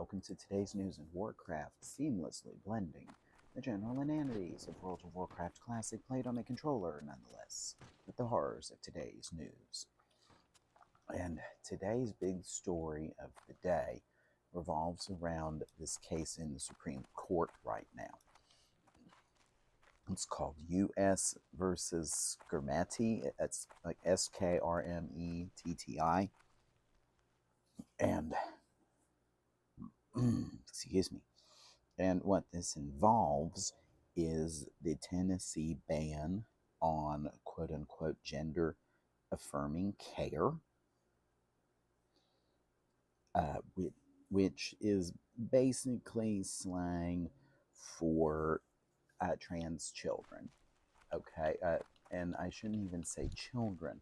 welcome to today's news in Warcraft, seamlessly blending the general inanities of World of Warcraft Classic played on a controller, nonetheless, with the horrors of today's news. And today's big story of the day revolves around this case in the Supreme Court right now. It's called U.S. versus Skrmetti. It's like Skrmetti. And excuse me. And what this involves is the Tennessee ban on quote-unquote gender-affirming care, which is basically slang for trans children. Okay, and I shouldn't even say children,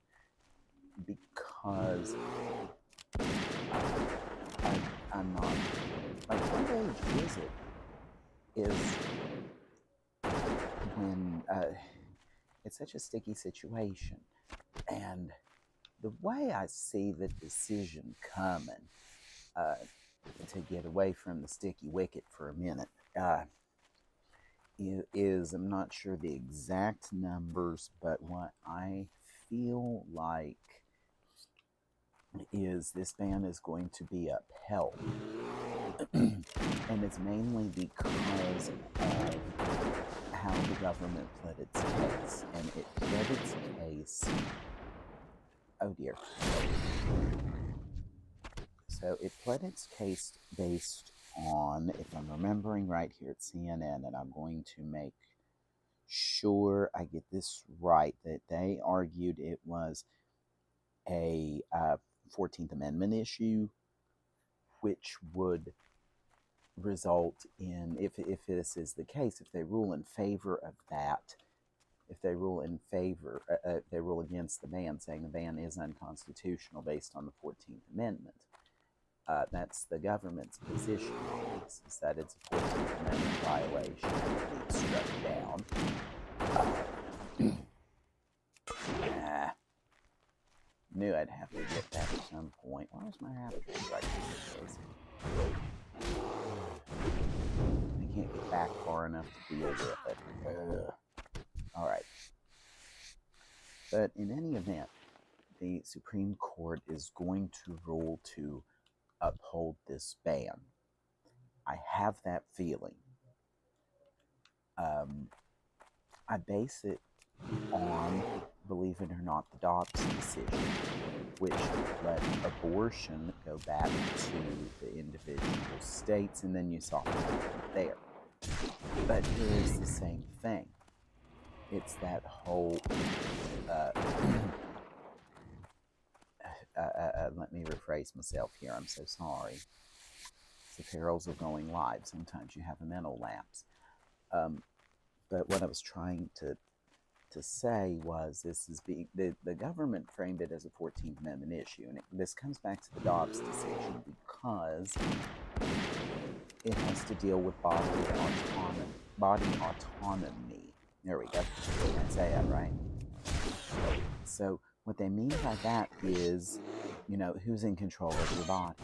because I'm not, like, what age is it? Is when it's such a sticky situation. And the way I see the decision coming, to get away from the sticky wicket for a minute, is, I'm not sure the exact numbers, but what I feel like is this ban is going to be upheld. And it's mainly because of how the government pled its case. And it pled its case, oh dear. So it pled its case based on, if I'm remembering right here at CNN, and I'm going to make sure I get this right, that they argued it was a 14th Amendment issue, which would result in, if this is the case, if they rule in favor of that, if they rule in favor, they rule against the ban, saying the ban is unconstitutional based on the 14th Amendment. That's the government's position on this, is that it's a 14th Amendment violation and it needs struck down. Knew I'd have to get that at some point. Where's my raptor right here? I can't get back far enough to deal with it. Alright. But in any event, the Supreme Court is going to rule to uphold this ban. I have that feeling. I base it on, believe it or not, the Dobbs decision, which let abortion go back to the individual states, and then you saw what happened there. But here is the same thing. It's that whole, let me rephrase myself here, I'm so sorry. It's the perils of going live. Sometimes you have a mental lapse. But what I was trying to say was, this is the government framed it as a 14th Amendment issue, and this comes back to the Dobbs decision because it has to deal with bodily autonomy. There we go. I say that right. So what they mean by that is, you know, who's in control of your body?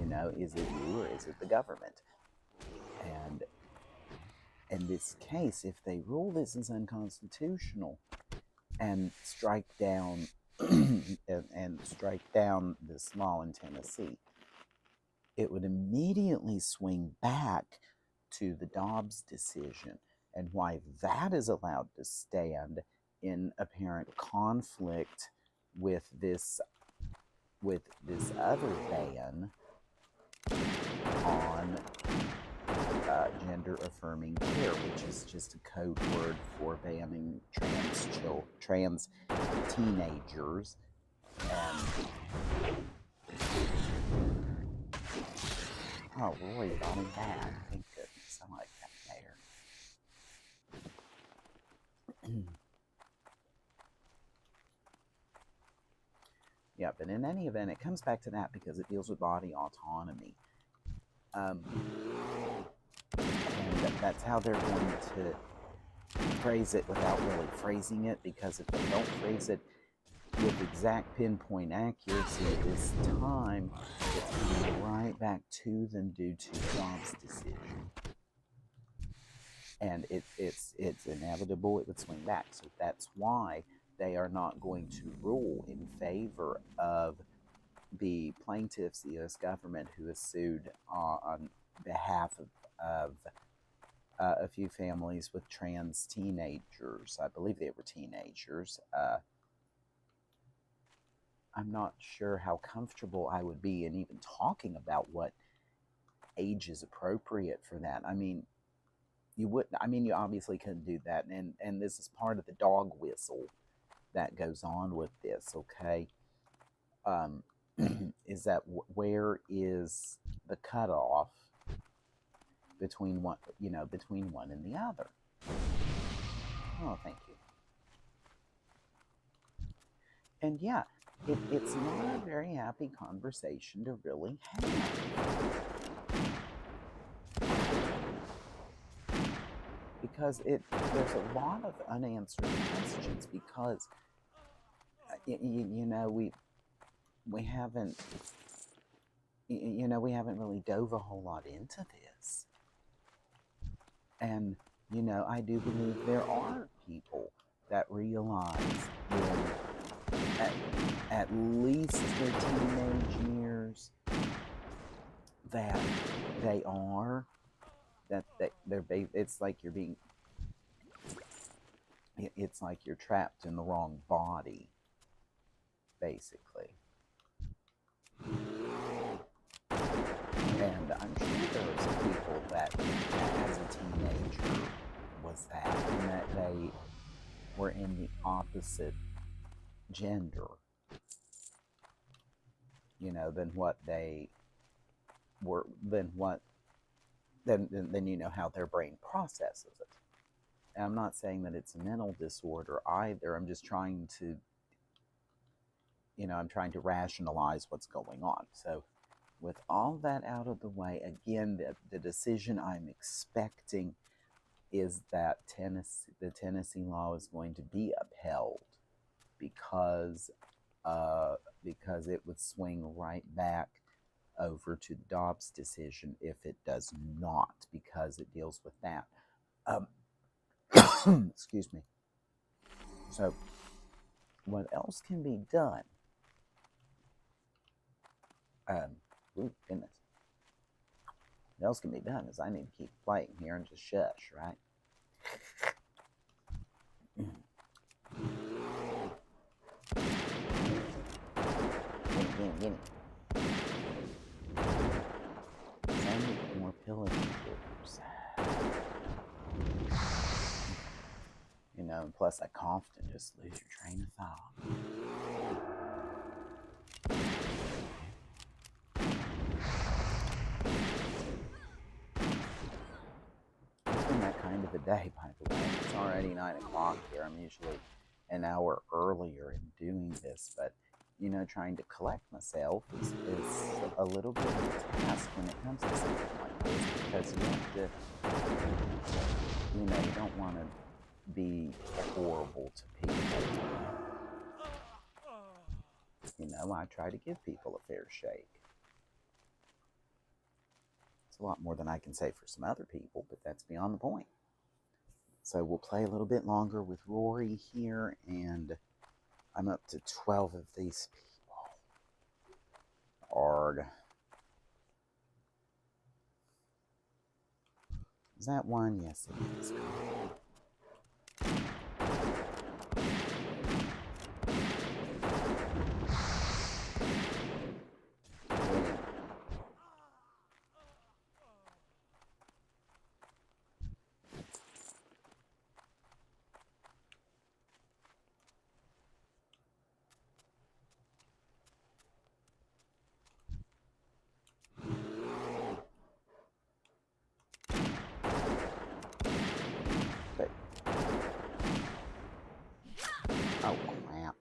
You know, is it you or is it the government? And in this case, if they rule this is unconstitutional and strike down this law in Tennessee, it would immediately swing back to the Dobbs decision, and why that is allowed to stand in apparent conflict with this other ban on gender-affirming care, which is just a code word for banning trans teenagers. And oh, Rory got him back. Thank goodness. I like that there. Yeah, but in any event, it comes back to that because it deals with body autonomy. And that's how they're going to phrase it without really phrasing it, because if they don't phrase it with exact pinpoint accuracy this time, it's coming right back to them due to Dom's decision. And it's inevitable it would swing back. So that's why they are not going to rule in favor of the plaintiffs, the U.S. government, who has sued on behalf of a few families with trans teenagers. I believe they were teenagers. I'm not sure how comfortable I would be in even talking about what age is appropriate for that. I mean, you obviously couldn't do that, and this is part of the dog whistle that goes on with this, okay? Is that where is the cutoff between one, between one and the other? Oh, thank you. And yeah, it's not a very happy conversation to really have. Because there's a lot of unanswered questions, because we haven't really dove a whole lot into this. And I do believe there are people that realize at least their teenage years that they are, it's like it's like you're trapped in the wrong body, basically. And I'm sure there are some people that, as a teenager, was that, and that they were in the opposite gender, than what they were, than how their brain processes it. And I'm not saying that it's a mental disorder either. I'm just trying to, I'm trying to rationalize what's going on. So with all that out of the way, again, the decision I'm expecting is that the Tennessee law is going to be upheld, because it would swing right back over to the Dobbs decision if it does not, because it deals with that. Excuse me. So what else can be done? Goodness. What else can be done is I need to keep playing here and just shush, right? Gimme. Send more pillage triggers. And plus I coughed and just lose your train of thought. It's been that kind of a day, by the way. It's already 9 o'clock here. I'm usually an hour earlier in doing this, but trying to collect myself is a little bit of a task when it comes to something like this, because you have to, you don't want to be horrible to people. I try to give people a fair shake. It's a lot more than I can say for some other people, but that's beyond the point. So we'll play a little bit longer with Rory here, and I'm up to 12 of these people. Arg. Is that one? Yes, it is. Oh, crap.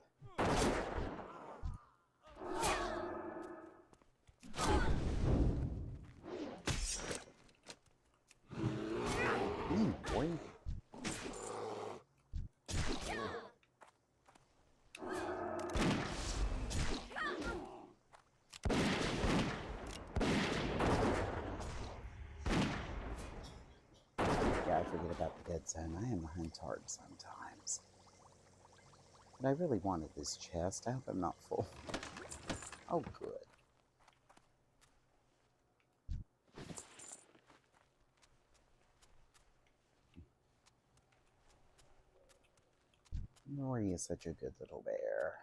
Boy. forget about the dead zone. I am huntard sometimes. But I really wanted this chest. I hope I'm not full. Oh, good. Rory is such a good little bear.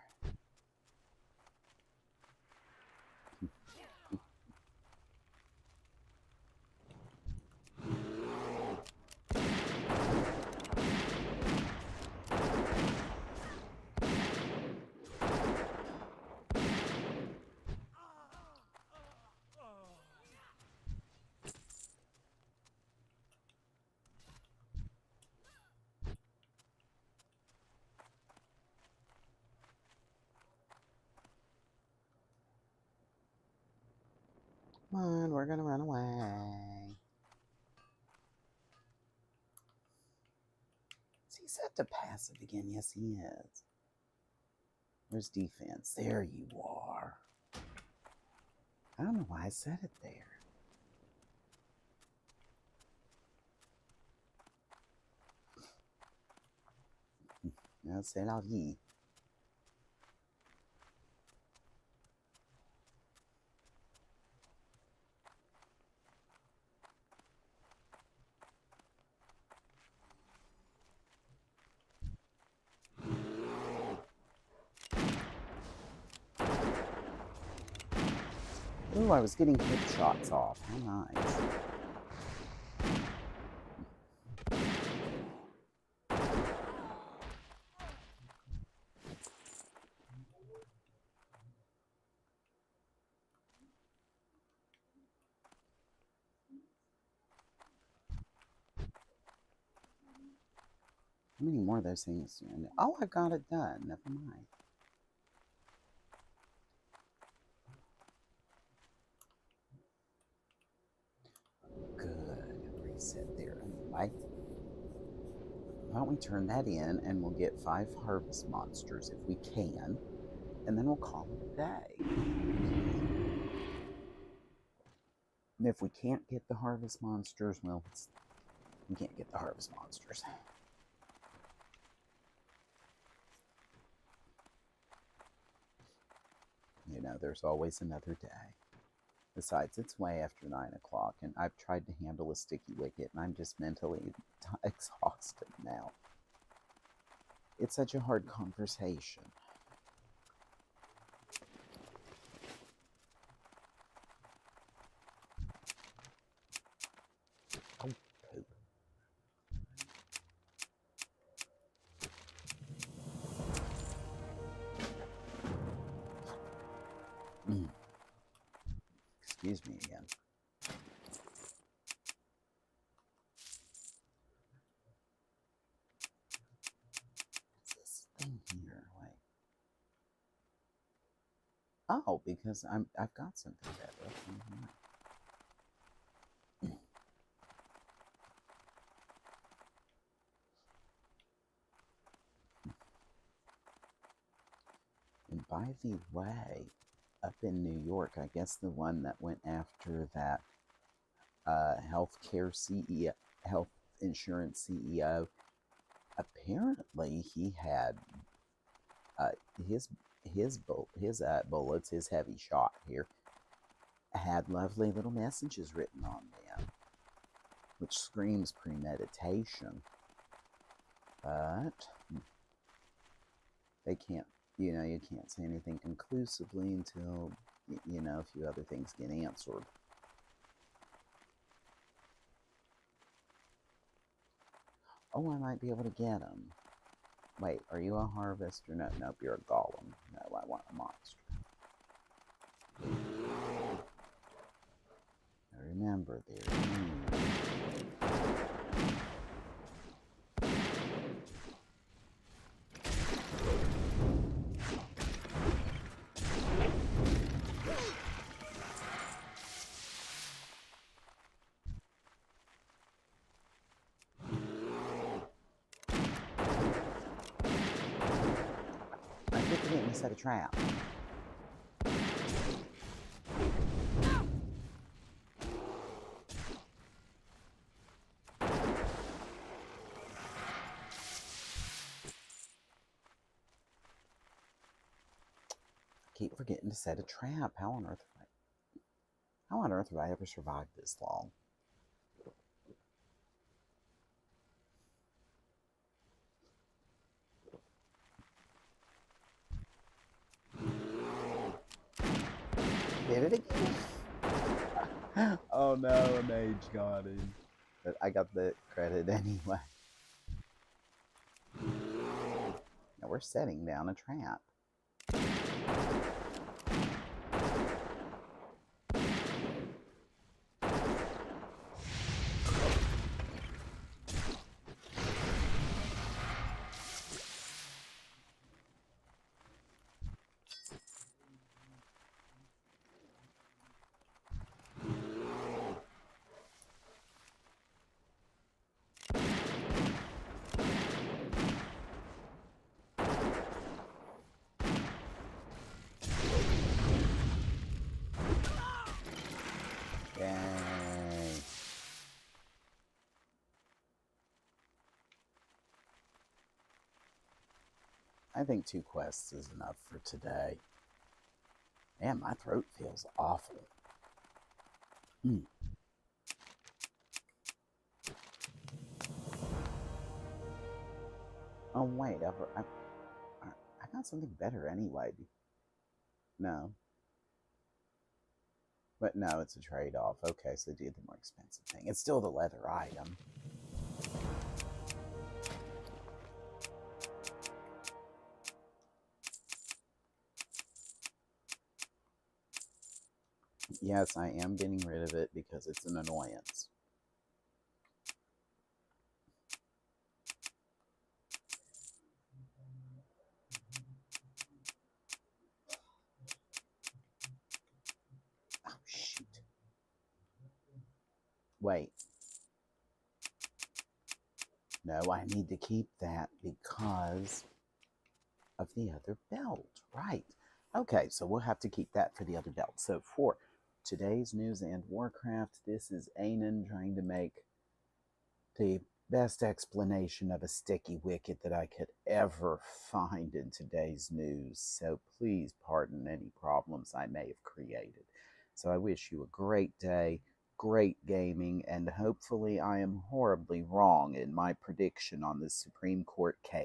Come on, we're gonna run away. Is he set to passive again? Yes, he is. Where's defense? There you are. I don't know why I set it there. Now, c'est la vie. Ooh, I was getting hip shots off. How nice. How many more of those things? Oh, I got it done. Never mind. Good. Reset there anyway. Why don't we turn that in and we'll get 5 harvest monsters if we can. And then we'll call it a day. And if we can't get the harvest monsters, well, we can't get the harvest monsters. You know, there's always another day. Besides, it's way after 9 o'clock, and I've tried to handle a sticky wicket, and I'm just mentally exhausted now. It's such a hard conversation. Oh, poop. Excuse me again. What's this thing here? Wait. Oh, because I've got something better. And by the way, up in New York, I guess the one that went after that healthcare CEO, health insurance CEO, apparently he had his bullets, his heavy shot here, had lovely little messages written on them, which screams premeditation. But they can't, you know, you can't say anything conclusively until, you know, a few other things get answered. Oh, I might be able to get them. Wait, are you a harvester? No, nope, you're a golem. No, I want a monster. Now remember, they're set a trap. keep forgetting to set a trap. How on earth have I ever survived this long? Did it again? Oh no, a mage got him. But I got the credit anyway. Now we're setting down a trap. Yay. I think 2 quests is enough for today. Man, my throat feels awful. Oh wait, I got something better anyway. No. But no, it's a trade-off. Okay, so do the more expensive thing. It's still the leather item. Yes, I am getting rid of it because it's an annoyance. Oh, shoot. Wait. No, I need to keep that because of the other belt. Right. Okay, so we'll have to keep that for the other belt. So for today's news and Warcraft, this is Ainann trying to make the best explanation of a sticky wicket that I could ever find in today's news. So please pardon any problems I may have created. So I wish you a great day, great gaming, and hopefully I am horribly wrong in my prediction on the Supreme Court case.